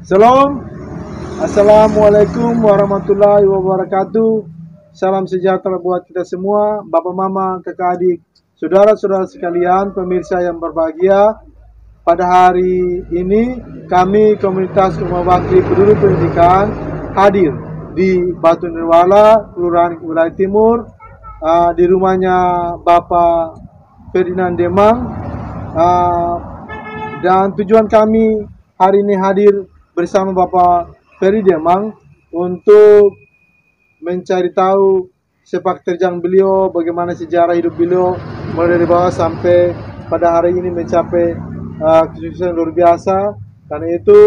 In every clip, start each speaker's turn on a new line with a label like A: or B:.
A: Shalom, Assalamualaikum warahmatullahi wabarakatuh. Salam sejahtera buat kita semua, Bapak Mama, kakak adik, saudara-saudara sekalian, pemirsa yang berbahagia. Pada hari ini kami komunitas Umat Bakti Peduli Pendidikan hadir di Batu Nirwala, Kelurahan Wilayah Timur, di rumahnya Bapak Ferdinand Demang, dan tujuan kami hari ini hadir bersama Bapak Ferry Demang untuk mencari tahu sepak terjang beliau, bagaimana sejarah hidup beliau mulai dari bawah sampai pada hari ini mencapai kesuksesan luar biasa. Karena itu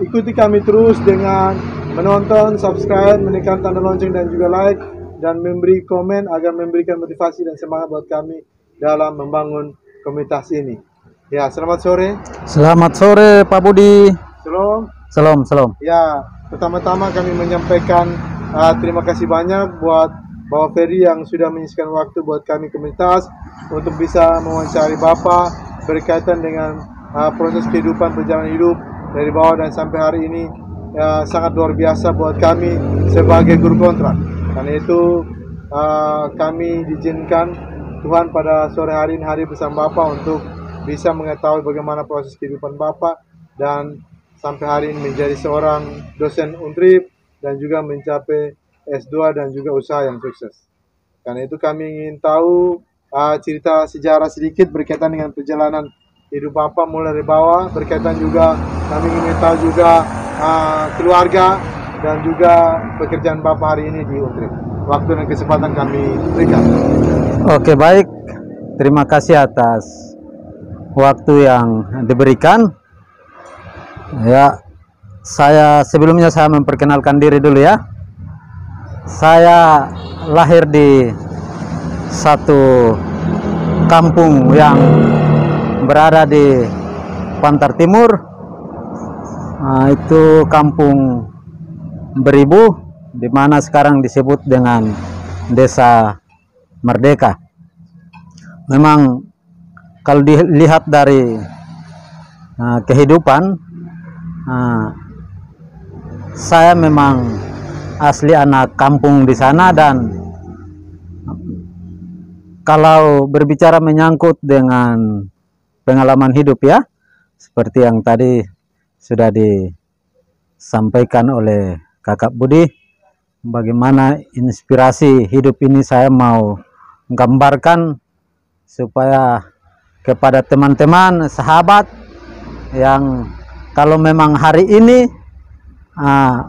A: ikuti kami terus dengan menonton, subscribe, menekan tanda lonceng dan juga like, dan memberi komen agar memberikan motivasi dan semangat buat kami dalam membangun komunitas ini. Ya, selamat sore.
B: Selamat sore Pak Budi.
A: Shalom.
B: Salam, salam.
A: Ya, pertama-tama kami menyampaikan terima kasih banyak buat Bapak Ferry yang sudah menyisikan waktu buat kami komunitas untuk bisa mewawancari Bapak berkaitan dengan proses kehidupan perjalanan hidup dari bawah dan sampai hari ini. Sangat luar biasa buat kami sebagai guru kontrak. Karena itu kami diizinkan Tuhan pada sore hari ini hadir bersama Bapak untuk bisa mengetahui bagaimana proses kehidupan Bapak dan sampai hari ini menjadi seorang dosen Untrip dan juga mencapai S2 dan juga usaha yang sukses. Karena itu kami ingin tahu cerita sejarah sedikit berkaitan dengan perjalanan hidup Bapak mulai dari bawah, berkaitan juga kami ingin tahu juga keluarga dan juga pekerjaan Bapak hari ini di Untrip. Waktu dan kesempatan kami berikan.
B: Oke, baik. Terima kasih atas waktu yang diberikan. Ya, sebelumnya saya memperkenalkan diri dulu ya. Saya lahir di satu kampung yang berada di Pantar Timur. Itu Kampung Beribu, di mana sekarang disebut dengan Desa Merdeka. Memang kalau dilihat dari kehidupan, saya memang asli anak kampung di sana, dan kalau berbicara menyangkut dengan pengalaman hidup ya, seperti yang tadi sudah disampaikan oleh Kakak Budi, bagaimana inspirasi hidup ini saya mau gambarkan supaya kepada teman-teman, sahabat yang kalau memang hari ini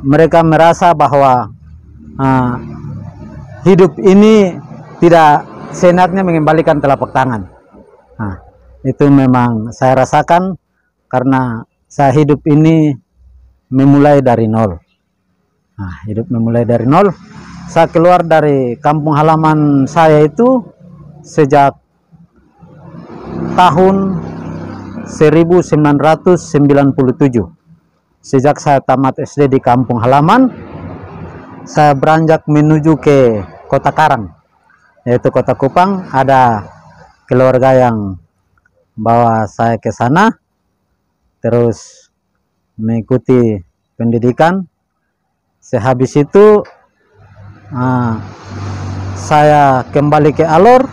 B: mereka merasa bahwa hidup ini tidak seenaknya mengembalikan telapak tangan. Itu memang saya rasakan karena saya hidup ini memulai dari nol. Hidup memulai dari nol. Saya keluar dari kampung halaman saya itu sejak tahun 1997. Sejak saya tamat SD di kampung halaman, saya beranjak menuju ke Kota Karang, yaitu Kota Kupang. Ada keluarga yang bawa saya ke sana, terus mengikuti pendidikan. Sehabis itu saya kembali ke Alor,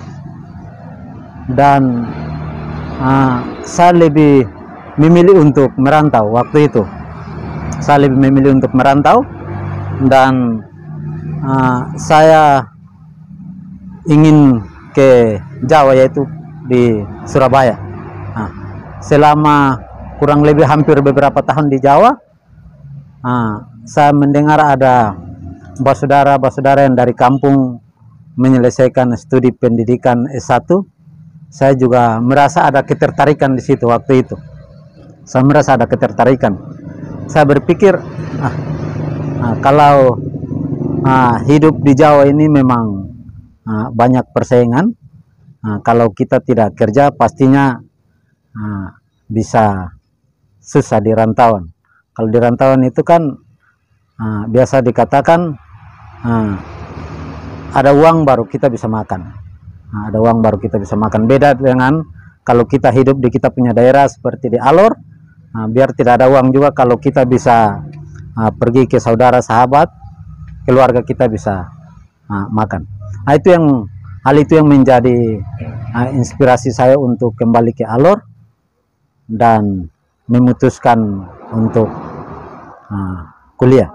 B: dan saya lebih memilih untuk merantau waktu itu. Saya lebih memilih untuk merantau, dan saya ingin ke Jawa, yaitu di Surabaya. Selama kurang lebih hampir beberapa tahun di Jawa, saya mendengar ada saudara-saudara yang dari kampung menyelesaikan studi pendidikan S1. Saya juga merasa ada ketertarikan di situ waktu itu. Saya merasa ada ketertarikan. Saya berpikir, kalau hidup di Jawa ini memang banyak persaingan. Kalau kita tidak kerja, pastinya bisa susah di rantauan. Kalau di rantauan itu kan biasa dikatakan ada uang baru kita bisa makan. Ada uang baru kita bisa makan. Beda dengan kalau kita hidup di kita punya daerah seperti di Alor, biar tidak ada uang juga, kalau kita bisa pergi ke saudara, sahabat, keluarga kita bisa makan. Itu yang hal itu yang menjadi inspirasi saya untuk kembali ke Alor dan memutuskan untuk kuliah.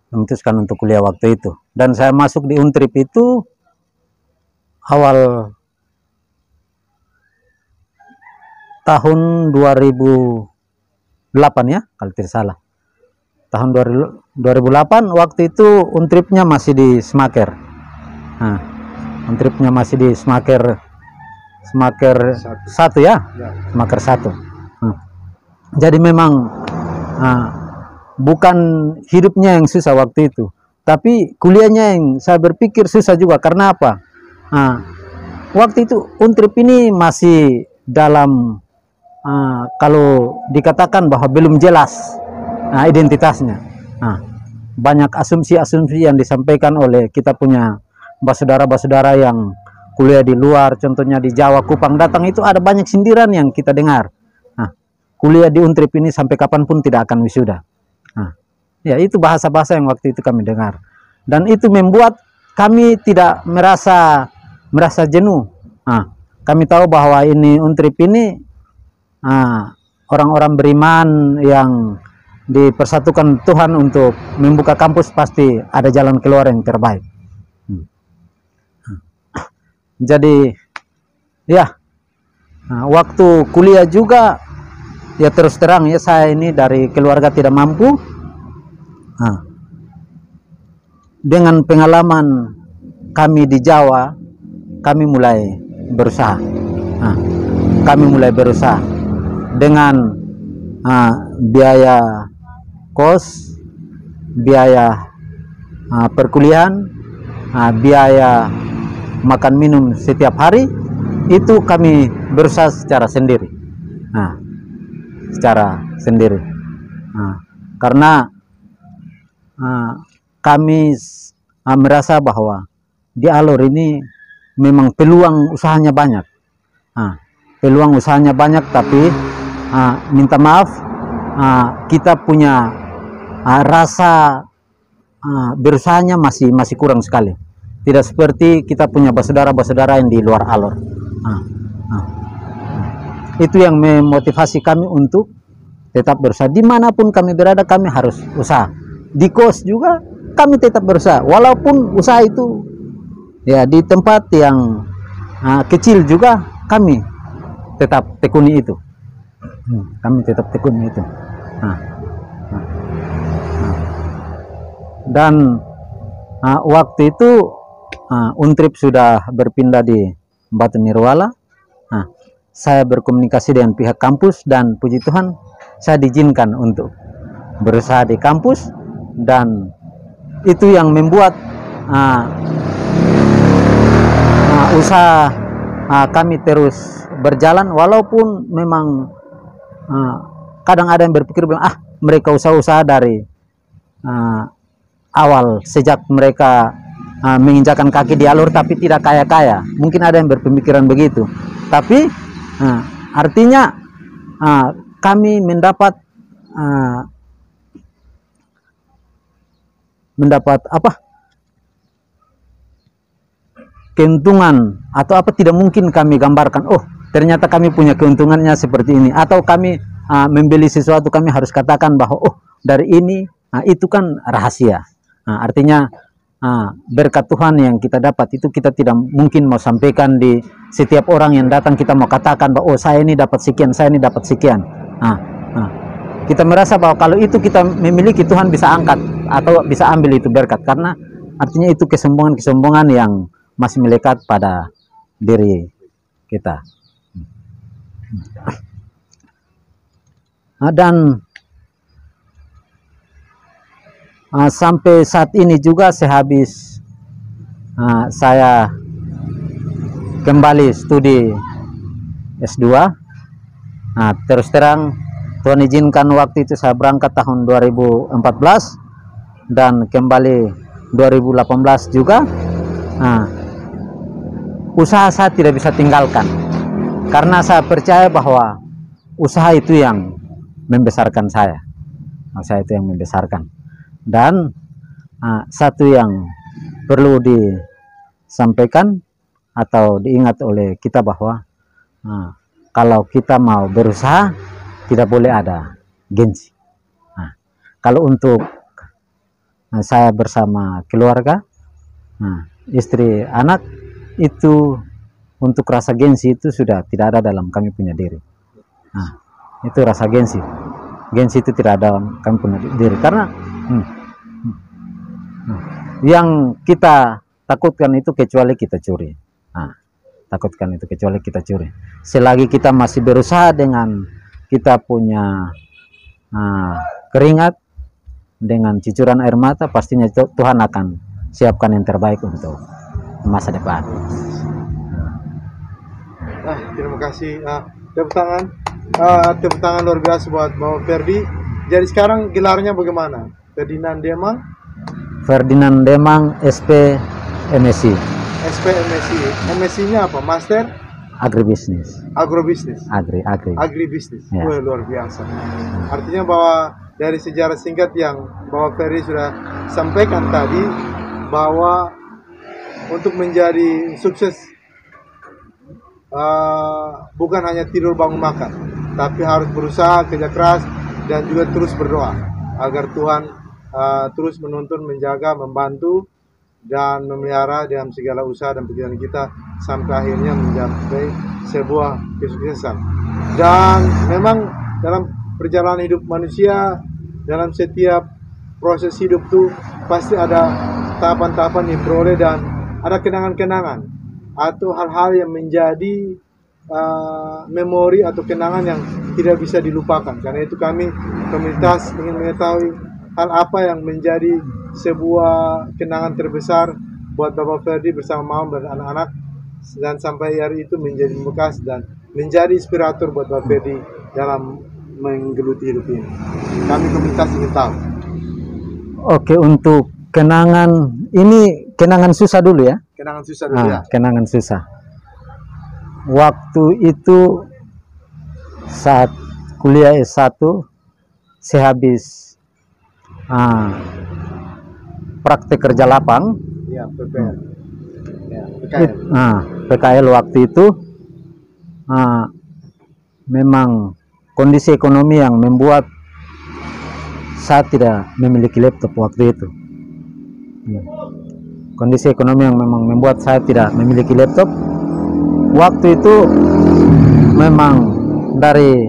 B: Memutuskan untuk kuliah waktu itu, dan saya masuk di Untrip itu awal tahun 2008 ya, kalau tidak salah. Tahun 2008, waktu itu Untripnya masih di Semaker. Untripnya masih di Semaker 1 ya, Semaker 1. Jadi memang bukan hidupnya yang susah waktu itu, tapi kuliahnya yang saya berpikir susah juga. Karena apa? Waktu itu Untrip ini masih dalam kalau dikatakan bahwa belum jelas identitasnya. Banyak asumsi-asumsi yang disampaikan oleh kita punya saudara-saudara yang kuliah di luar, contohnya di Jawa, Kupang, datang itu ada banyak sindiran yang kita dengar. Kuliah di Untrip ini sampai kapanpun tidak akan wisuda. Ya, itu bahasa-bahasa yang waktu itu kami dengar, dan itu membuat kami tidak merasa jenuh. Kami tahu bahwa ini Untrip ini orang-orang beriman yang dipersatukan Tuhan untuk membuka kampus, pasti ada jalan keluar yang terbaik. Jadi ya, waktu kuliah juga ya, terus terang ya, saya ini dari keluarga tidak mampu. Dengan pengalaman kami di Jawa, kami mulai berusaha. Kami mulai berusaha dengan biaya kos, biaya perkuliahan, biaya makan minum setiap hari, itu kami berusaha secara sendiri. Karena kami merasa bahwa di Alor ini memang peluang usahanya banyak. Peluang usahanya banyak, tapi minta maaf, kita punya rasa berusahanya masih kurang sekali. Tidak seperti kita punya saudara-saudara yang di luar Alor. Itu yang memotivasi kami untuk tetap berusaha. Dimanapun kami berada, kami harus usaha. Di kos juga kami tetap berusaha, walaupun usaha itu ya di tempat yang kecil juga, kami tetap tekuni itu. Dan waktu itu Untrip sudah berpindah di Batu Nirwala. Saya berkomunikasi dengan pihak kampus, dan puji Tuhan saya diizinkan untuk berusaha di kampus, dan itu yang membuat usaha kami terus berjalan, walaupun memang kadang ada yang berpikir bilang, mereka usaha-usaha dari awal, sejak mereka menginjakan kaki di Alor, tapi tidak kaya-kaya. Mungkin ada yang berpemikiran begitu, tapi artinya kami mendapat keuntungan atau apa, tidak mungkin kami gambarkan, oh ternyata kami punya keuntungannya seperti ini, atau kami membeli sesuatu kami harus katakan bahwa oh dari ini, itu kan rahasia. Artinya berkat Tuhan yang kita dapat itu kita tidak mungkin mau sampaikan di setiap orang yang datang. Kita mau katakan bahwa oh saya ini dapat sekian, saya ini dapat sekian. Kita merasa bahwa kalau itu kita memiliki, Tuhan bisa angkat atau bisa ambil itu berkat, karena artinya itu kesombongan yang masih melekat pada diri kita. Dan sampai saat ini juga, sehabis saya kembali studi S2, terus terang Tuhan izinkan waktu itu saya berangkat tahun 2014 dan kembali 2018 juga. Usaha saya tidak bisa tinggalkan, karena saya percaya bahwa usaha itu yang membesarkan saya. Usaha itu yang membesarkan. Dan satu yang perlu disampaikan atau diingat oleh kita bahwa kalau kita mau berusaha tidak boleh ada gengsi. Kalau untuk saya bersama keluarga, istri, anak, itu untuk rasa gengsi itu sudah tidak ada dalam kami punya diri. Itu rasa gengsi. Gengsi itu tidak ada dalam kami punya diri. Karena yang kita takutkan itu kecuali kita curi. Takutkan itu kecuali kita curi. Selagi kita masih berusaha dengan kita punya keringat, dengan cucuran air mata, pastinya Tuhan akan siapkan yang terbaik untuk masa depan.
A: Terima kasih. Tepuk tangan luar biasa buat Bapak Ferdi. Jadi sekarang gelarnya bagaimana? Ferdinand Demang?
B: Ferdinand Demang, SP MSc.
A: SP MSc. MSc-nya apa? Master?
B: Agribisnis.
A: Agrobisnis. Agribisnis.
B: Ya.
A: Luar biasa. Artinya bahwa dari sejarah singkat yang Bapak Ferdi sudah sampaikan tadi, bahwa untuk menjadi sukses bukan hanya tidur bangun makan, tapi harus berusaha, kerja keras, dan juga terus berdoa agar Tuhan terus menuntun, menjaga, membantu, dan memelihara dalam segala usaha dan perjalanan kita sampai akhirnya mencapai sebuah kesuksesan. Dan memang dalam perjalanan hidup manusia, dalam setiap proses hidup tuh pasti ada tahapan-tahapan yang diperoleh, dan ada kenangan-kenangan atau hal-hal yang menjadi memori atau kenangan yang tidak bisa dilupakan. Karena itu kami komunitas ingin mengetahui hal apa yang menjadi sebuah kenangan terbesar buat Bapak Ferdi bersama Mama dan anak-anak, dan sampai hari itu menjadi bekas dan menjadi inspirator buat Bapak Ferdi dalam menggeluti hidup ini. Kami komunitas ingin tahu.
B: Oke, untuk kenangan ini, kenangan susah dulu ya.
A: Kenangan susah dulu ya.
B: Kenangan susah. Waktu itu saat kuliah S1, saya habis praktek kerja lapang.
A: Ya, PPL. Ya, PKL.
B: PKL waktu itu memang kondisi ekonomi yang membuat saya tidak memiliki laptop waktu itu. Kondisi ekonomi yang memang membuat saya tidak memiliki laptop. Waktu itu memang dari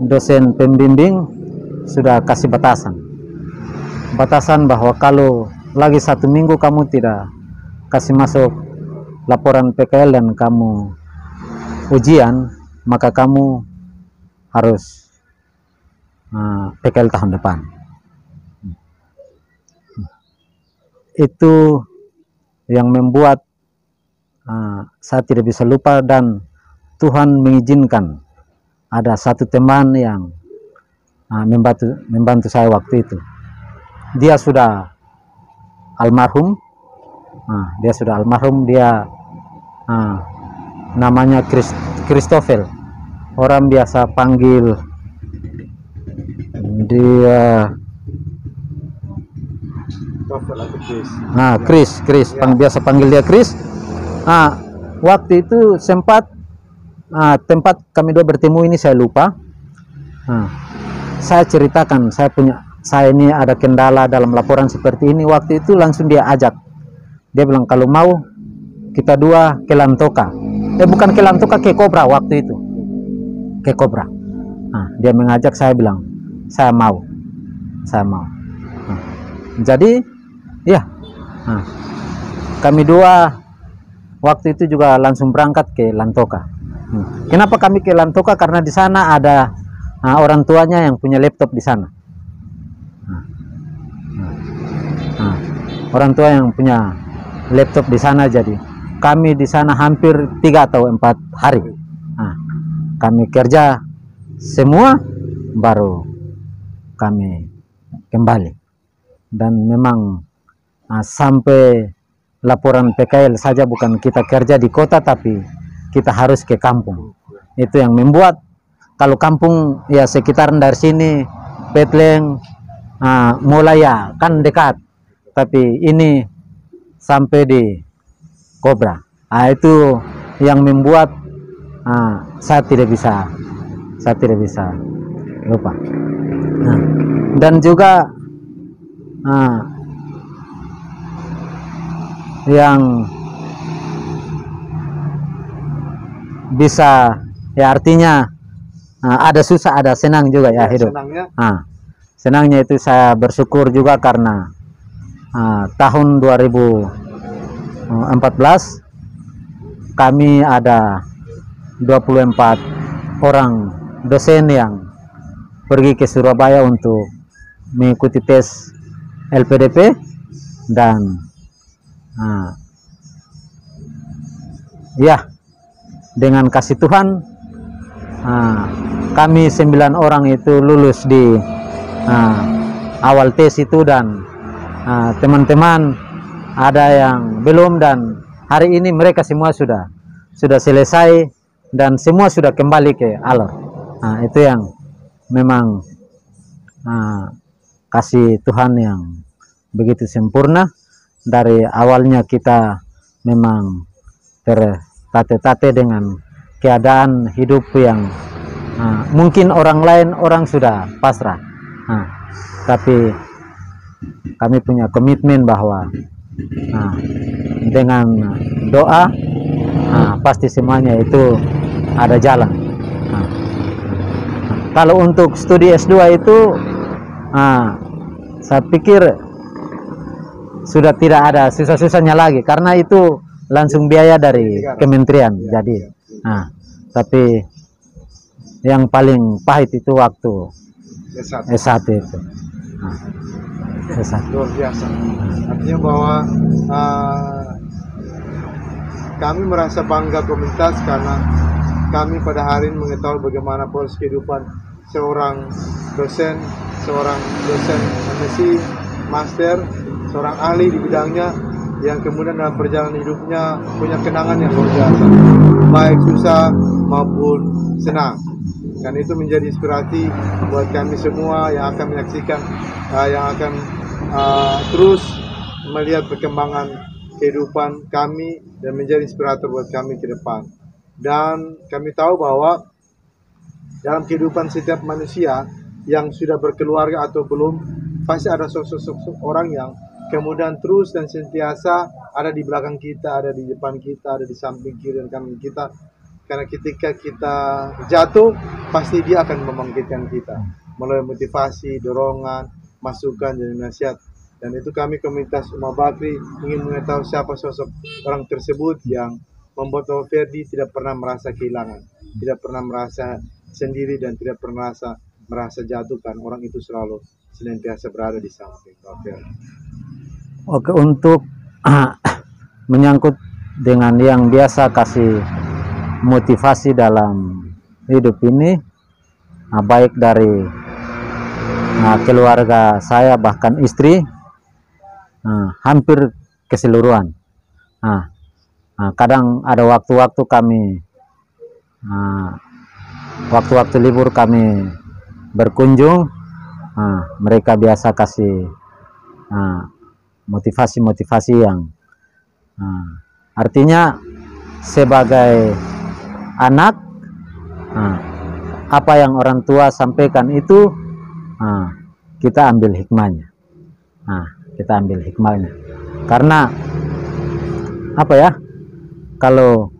B: dosen pembimbing sudah kasih batasan bahwa kalau lagi 1 minggu kamu tidak kasih masuk laporan PKL dan kamu ujian, maka kamu harus PKL tahun depan. Itu yang membuat saya tidak bisa lupa, dan Tuhan mengizinkan ada satu teman yang membantu saya waktu itu. Dia sudah almarhum. Dia namanya Christopher. Orang biasa panggil dia Chris, biasa panggil dia Chris. Waktu itu sempat tempat kami dua bertemu ini saya lupa. Saya ceritakan saya ini ada kendala dalam laporan seperti ini. Waktu itu langsung dia ajak. Dia bilang kalau mau kita dua ke Lantoka. Bukan ke Lantoka, ke Kobra waktu itu. Ke Kobra. Dia mengajak, saya bilang saya mau. Jadi ya, kami dua waktu itu juga langsung berangkat ke Lantoka. Kenapa kami ke Lantoka? Karena di sana ada orang tuanya yang punya laptop di sana. Orang tua yang punya laptop di sana, jadi kami di sana hampir 3 atau 4 hari. Kami kerja semua, baru kami kembali. Dan memang sampai laporan PKL saja bukan kita kerja di kota, tapi kita harus ke kampung. Itu yang membuat kalau kampung ya sekitaran dari sini, Petleng, mulai ya kan dekat, tapi ini sampai di Kobra. Itu yang membuat saya tidak bisa lupa. Dan juga yang bisa ya artinya ada susah ada senang juga ya hidup. Senangnya itu saya bersyukur juga karena tahun 2014 kami ada 24 orang dosen yang pergi ke Surabaya untuk mengikuti tes LPDP, dan ya dengan kasih Tuhan kami 9 orang itu lulus di awal tes itu, dan teman-teman ada yang belum, dan hari ini mereka semua sudah selesai dan semua sudah kembali ke alur. Itu yang memang kasih Tuhan yang begitu sempurna. Dari awalnya kita memang tertate-tate dengan keadaan hidup yang mungkin orang lain sudah pasrah, tapi kami punya komitmen bahwa dengan doa pasti semuanya itu ada jalan. Kalau untuk studi S2 itu saya pikir sudah tidak ada susah-susahnya lagi, karena itu langsung biaya dari kementerian. Jadi tapi yang paling pahit itu waktu S1 itu.
A: Luar biasa. Artinya bahwa kami merasa bangga komunitas karena kami pada hari ini mengetahui bagaimana proses kehidupan seorang dosen MSc, master, seorang ahli di bidangnya, yang kemudian dalam perjalanan hidupnya punya kenangan yang luar biasa, baik susah maupun senang. Dan itu menjadi inspirasi buat kami semua yang akan menyaksikan, yang akan terus melihat perkembangan kehidupan kami dan menjadi inspirator buat kami ke depan. Dan kami tahu bahwa dalam kehidupan setiap manusia yang sudah berkeluarga atau belum, pasti ada sosok-sosok orang yang kemudian terus dan sentiasa ada di belakang kita, ada di depan kita, ada di samping kiri dan kanan kita. Karena ketika kita jatuh, pasti dia akan membangkitkan kita melalui motivasi, dorongan, masukan, dan nasihat. Dan itu kami komunitas Umar Bakri ingin mengetahui siapa sosok orang tersebut yang membuat Bapak Ferdi tidak pernah merasa kehilangan, tidak pernah merasa sendiri, dan tidak pernah merasa jatuh, kan orang itu selalu senantiasa berada di samping Bapak Ferdi.
B: Oke, untuk menyangkut dengan yang biasa kasih motivasi dalam hidup ini, baik dari keluarga saya bahkan istri, hampir keseluruhan. Kadang ada waktu-waktu kami waktu-waktu libur kami berkunjung, mereka biasa kasih motivasi-motivasi yang artinya sebagai anak, apa yang orang tua sampaikan itu kita ambil hikmahnya. Karena apa ya, kalau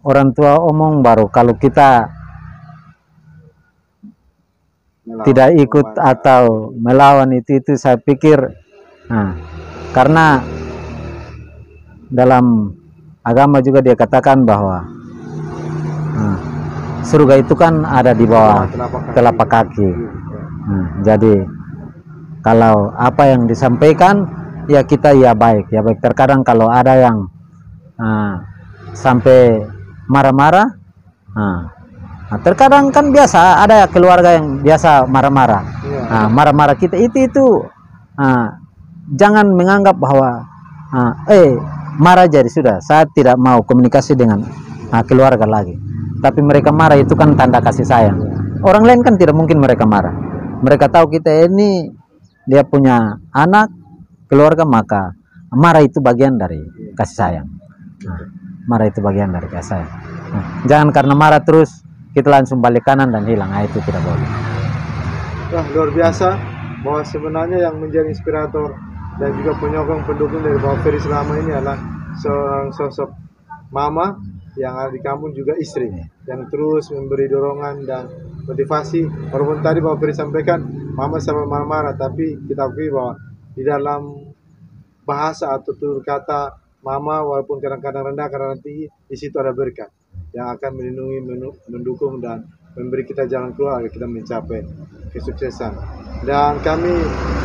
B: orang tua omong baru, kalau kita tidak ikut atau melawan itu saya pikir, karena dalam agama juga dia katakan bahwa surga itu kan ada di bawah telapak kaki. Jadi kalau apa yang disampaikan ya kita ya baik. Terkadang kalau ada yang sampai marah-marah, terkadang kan biasa ada keluarga yang biasa marah-marah. Marah-marah kita itu jangan menganggap bahwa marah jadi sudah, saya tidak mau komunikasi dengan keluarga lagi. tapi mereka marah, itu kan tanda kasih sayang. Orang lain kan tidak mungkin mereka marah. Mereka tahu kita ini dia punya anak, keluarga, maka marah itu bagian dari kasih sayang. Nah, marah itu bagian dari kasih sayang. Nah, jangan karena marah terus kita langsung balik kanan dan hilang. Nah, itu tidak boleh.
A: Wah, luar biasa bahwa sebenarnya yang menjadi inspirator dan juga penyokong pendukung dari Bapak Ferry selama ini adalah seorang sosok mama yang ada di kampung, juga istri yang terus memberi dorongan dan motivasi. Walaupun tadi Bapak Ferry sampaikan mama sama marah-marah, tapi kita akui bahwa di dalam bahasa atau tutur kata mama, walaupun kadang-kadang rendah, kadang-kadang tinggi, di situ ada berkat yang akan melindungi, mendukung dan memberi kita jalan keluar agar kita mencapai kesuksesan. Dan kami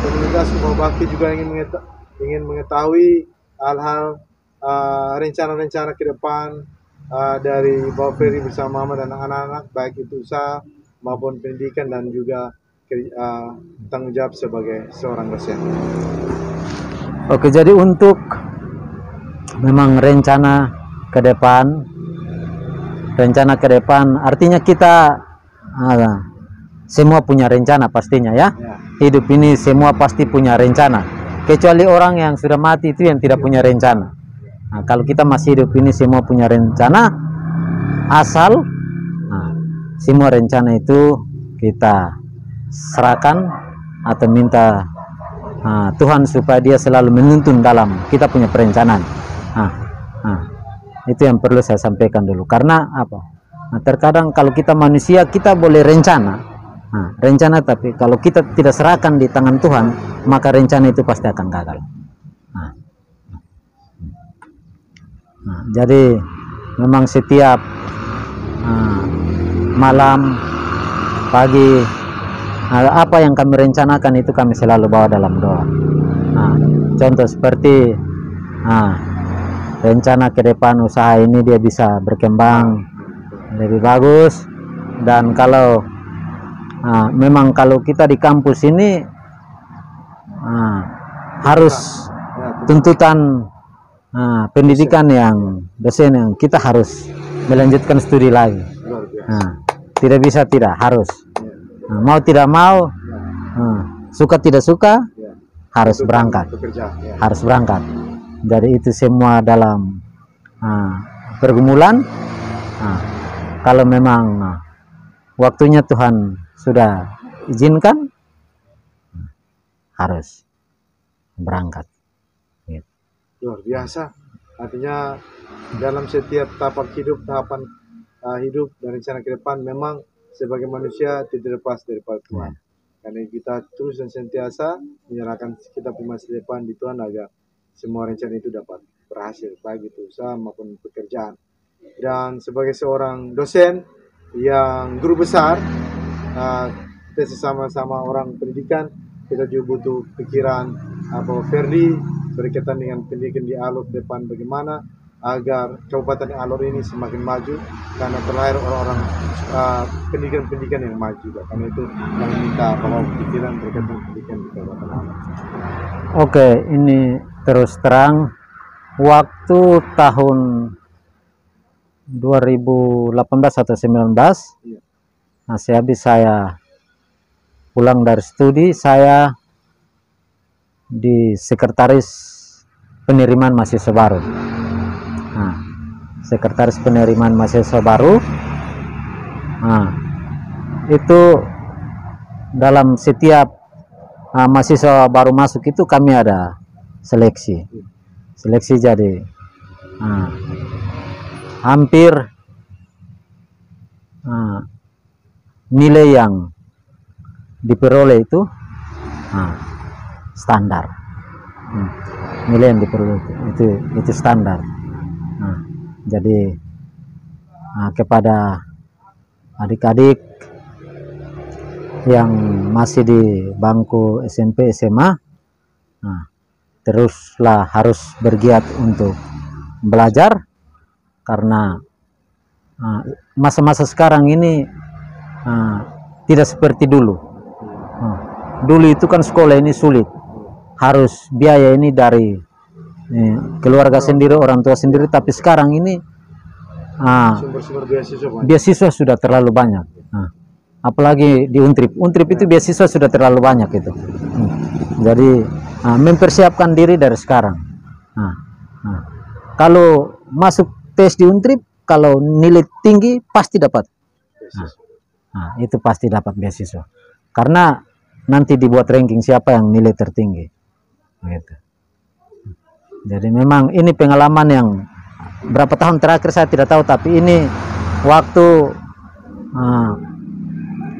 A: komunitas Sumbawa Bakti juga ingin mengetahui hal-hal rencana-rencana ke depan dari Bapak Ferry bersama mama dan anak-anak, baik itu usaha maupun pendidikan dan juga tanggung jawab sebagai seorang dosen.
B: Oke, jadi untuk memang rencana ke depan artinya kita semua punya rencana pastinya ya. Hidup ini semua pasti punya rencana, kecuali orang yang sudah mati itu yang tidak punya rencana. Nah, kalau kita masih hidup ini semua punya rencana, asal semua rencana itu kita serahkan atau minta Tuhan supaya dia selalu menuntun dalam kita punya perencanaan. Itu yang perlu saya sampaikan dulu. Karena apa? Nah, terkadang kalau kita manusia kita boleh rencana, tapi kalau kita tidak serahkan di tangan Tuhan, maka rencana itu pasti akan gagal. Jadi memang setiap malam, pagi, apa yang kami rencanakan itu kami selalu bawa dalam doa. Contoh seperti rencana ke depan usaha ini dia bisa berkembang lebih bagus. Dan kalau memang kalau kita di kampus ini harus tuntutan pendidikan yang dosen yang kita harus melanjutkan studi lagi. Tidak bisa tidak, harus. Mau tidak mau, suka tidak suka, harus berangkat. Harus berangkat. Jadi itu semua dalam pergumulan. Kalau memang waktunya Tuhan sudah izinkan, harus berangkat.
A: Luar biasa. Artinya dalam setiap tahapan hidup dan rencana ke depan, memang sebagai manusia tidak lepas daripada Tuhan. Karena kita terus dan sentiasa menyerahkan kita punya masa depan di Tuhan agar semua rencana itu dapat berhasil, baik itu usaha maupun pekerjaan. Dan sebagai seorang dosen yang guru besar, kita sesama-sama orang pendidikan, kita juga butuh pikiran Bapak Ferry berkaitan dengan pendidikan di Alor depan, bagaimana agar Kabupaten Alor ini semakin maju, karena terlahir orang-orang pendidikan yang maju. Karena itu kami minta bahwa pikiran berkaitan pendidikan di Kabupaten Alor.
B: Oke, ini terus terang waktu tahun 2018 atau 19, habis saya pulang dari studi, saya di sekretaris penerimaan mahasiswa baru. Sekretaris penerimaan mahasiswa baru, itu dalam setiap mahasiswa baru masuk itu kami ada seleksi. Jadi hampir nilai yang diperoleh itu standar. Nilai yang diperoleh itu standar. Jadi kepada adik-adik yang masih di bangku SMP SMA, teruslah harus bergiat untuk belajar, karena masa-masa sekarang ini tidak seperti dulu. Dulu itu kan sekolah ini sulit, harus biaya ini dari keluarga sendiri, orang tua sendiri. Tapi sekarang ini
A: Sumber-sumber beasiswa banyak.
B: beasiswa sudah terlalu banyak. Apalagi di Untrip. Untrip itu beasiswa sudah terlalu banyak itu. Jadi mempersiapkan diri dari sekarang. Kalau masuk tes di Untrip, kalau nilai tinggi pasti dapat. Itu pasti dapat beasiswa. Karena nanti dibuat ranking siapa yang nilai tertinggi. Gitu. Jadi memang ini pengalaman yang berapa tahun terakhir saya tidak tahu, tapi ini waktu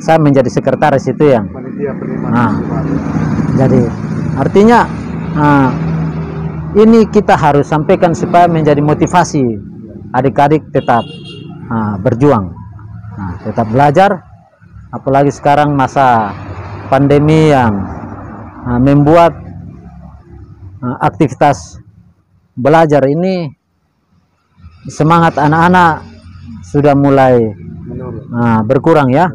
B: saya menjadi sekretaris itu yang
A: Panitia penerimaan mahasiswa.
B: jadi artinya ini kita harus sampaikan supaya menjadi motivasi adik-adik tetap berjuang, tetap belajar, apalagi sekarang masa pandemi yang membuat aktivitas belajar ini semangat anak-anak sudah mulai berkurang ya.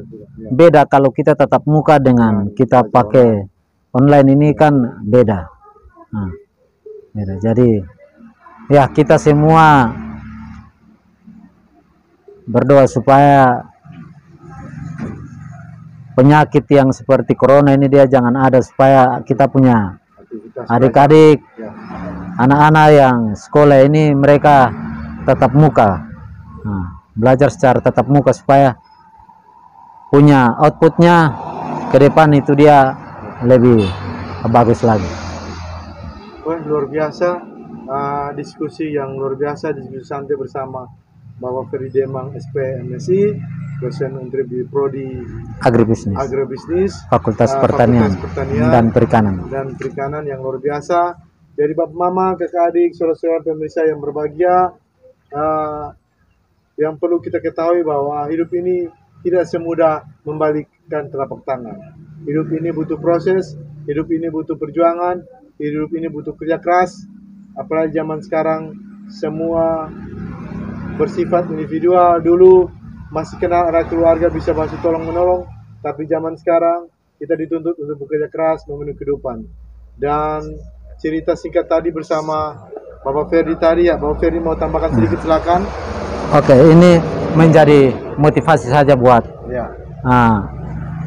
B: Beda kalau kita tatap muka dengan kita pakai online ini kan beda. Beda. Jadi ya kita semua berdoa supaya penyakit yang seperti corona ini dia jangan ada, supaya kita punya adik-adik, anak-anak yang sekolah ini mereka tatap muka, belajar secara tatap muka supaya punya outputnya ke depan itu dia lebih bagus lagi.
A: Wah, luar biasa, diskusi yang luar biasa, diskusi santai bersama Bapak Ferry Demang SP MSI, dosen Untrip di Prodi Agribisnis,
B: Fakultas Pertanian dan
A: Perikanan yang luar biasa. Jadi Bapak Mama, kakak adik, saudara-saudara pemirsa yang berbahagia, yang perlu kita ketahui bahwa hidup ini tidak semudah membalikkan telapak tangan. Hidup ini butuh proses, hidup ini butuh perjuangan, hidup ini butuh kerja keras. Apalagi zaman sekarang semua bersifat individual. Dulu masih kenal ada keluarga bisa bantu tolong menolong, tapi zaman sekarang kita dituntut untuk bekerja keras memenuhi kehidupan. Dan cerita singkat tadi bersama Bapak Ferry tadi ya, Bapak Ferry mau tambahkan sedikit silakan.
B: Oke, ini menjadi motivasi saja buat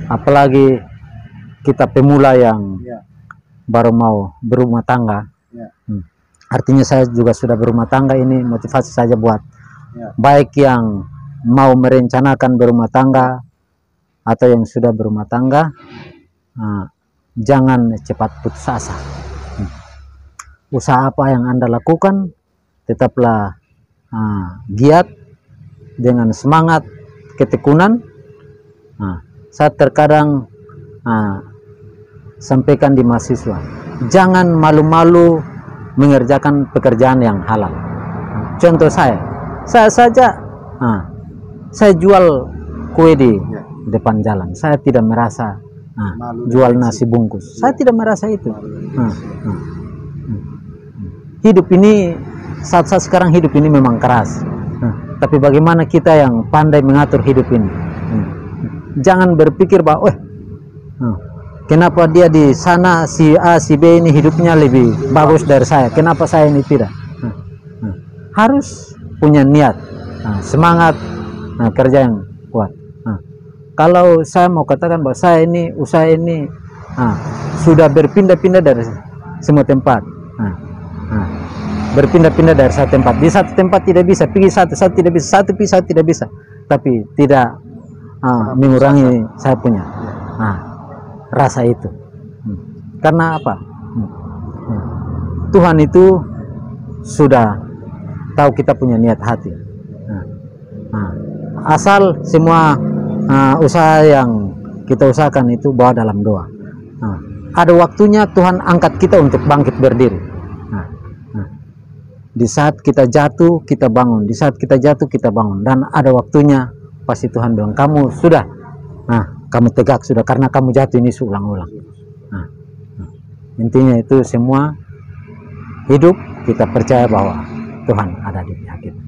B: apalagi kita pemula yang baru mau berumah tangga. Artinya saya juga sudah berumah tangga, ini motivasi saja buat baik yang mau merencanakan berumah tangga atau yang sudah berumah tangga, jangan cepat putus asa. Usaha apa yang Anda lakukan, tetaplah giat dengan semangat ketekunan. Saya terkadang sampaikan di mahasiswa, jangan malu-malu mengerjakan pekerjaan yang halal. Contoh saya saja, saya jual kue di depan jalan, saya tidak merasa jual nasi bungkus, saya tidak merasa itu. Hidup ini saat sekarang hidup ini memang keras, tapi bagaimana kita yang pandai mengatur hidup ini. Jangan berpikir bahwa kenapa dia di sana si A si B ini hidupnya lebih bagus dari saya, kenapa saya ini tidak. Harus punya niat, semangat, kerja yang kuat. Kalau saya mau katakan bahwa saya ini usaha ini sudah berpindah-pindah dari semua tempat, berpindah-pindah dari satu tempat. Di satu tempat tidak bisa, pergi satu tidak bisa, satu pisah tidak bisa, tapi tidak mengurangi saya punya rasa itu. Karena apa? Tuhan itu sudah tahu kita punya niat hati. Asal semua usaha yang kita usahakan itu bawa dalam doa. Ada waktunya Tuhan angkat kita untuk bangkit berdiri. Di saat kita jatuh kita bangun, di saat kita jatuh kita bangun, dan ada waktunya pasti Tuhan bilang kamu sudah, kamu tegak sudah, karena kamu jatuh ini seulang-ulang. Intinya itu semua hidup kita percaya bahwa Tuhan ada di pihak kita.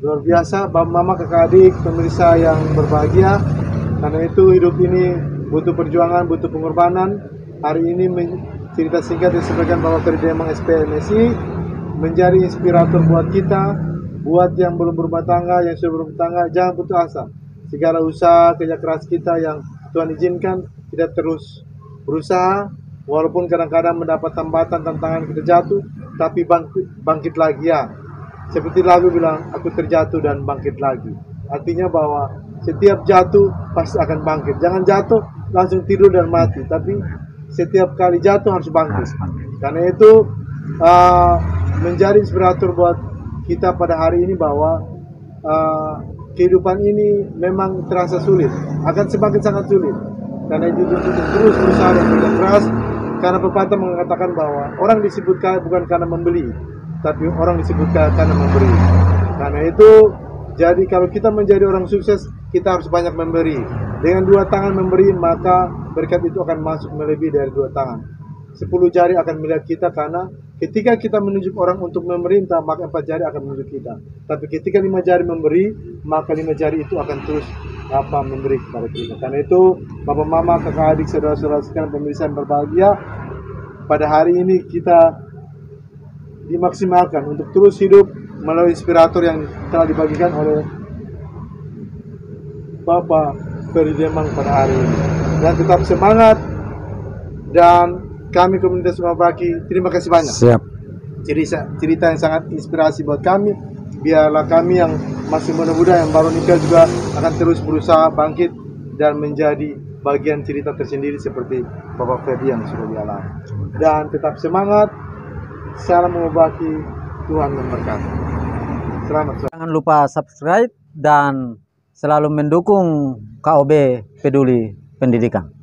A: Luar biasa Bapak Mama, kakak adik, pemirsa yang berbahagia. Karena itu hidup ini butuh perjuangan, butuh pengorbanan. Hari ini cerita singkat disampaikan Bapak Ferry Demang SP MSI menjadi inspirator buat kita Buat yang belum berumah tangga, yang sudah berumah tangga, jangan putus asa. Segala usaha kerja keras kita yang Tuhan izinkan, kita terus berusaha, walaupun kadang-kadang mendapat hambatan, tantangan, kita jatuh, tapi bangkit lagi ya. Seperti lagu bilang, aku terjatuh dan bangkit lagi. Artinya bahwa setiap jatuh pasti akan bangkit. Jangan jatuh langsung tidur dan mati, tapi setiap kali jatuh harus bangkit. Karena itu menjadi inspirator buat kita pada hari ini bahwa kehidupan ini memang terasa sulit, akan semakin sangat sulit. Karena itu terus berusaha dan bekerja keras. Karena pepatah mengatakan bahwa orang disebut kaya bukan karena membeli, tapi orang disebut kaya karena memberi. Karena itu, jadi kalau kita menjadi orang sukses, kita harus banyak memberi. Dengan 2 tangan memberi, maka berkat itu akan masuk melebihi dari 2 tangan. 10 jari akan melihat kita, karena ketika kita menunjuk orang untuk memerintah, maka 4 jari akan menunjuk kita. Tapi ketika 5 jari memberi, maka 5 jari itu akan terus memberi kepada kita. Karena itu, Bapak Mama, kakak adik, saudara-saudara sekalian pemirsa yang berbahagia, pada hari ini kita dimaksimalkan untuk terus hidup melalui inspirator yang telah dibagikan oleh Bapak Ferry Demang pada hari ini. Dan tetap semangat, dan kami komunitas Rumah Baki, terima kasih banyak.
B: Siap.
A: Cerita yang sangat inspirasi buat kami. Biarlah kami yang masih muda-muda, yang baru nikah juga akan terus berusaha bangkit dan menjadi bagian cerita tersendiri seperti Bapak Ferry yang sudah dialami. Dan tetap semangat. Salam Rumah Baki, Tuhan memberkati. Selamat sore.
B: Jangan lupa subscribe dan selalu mendukung KOB Peduli Pendidikan.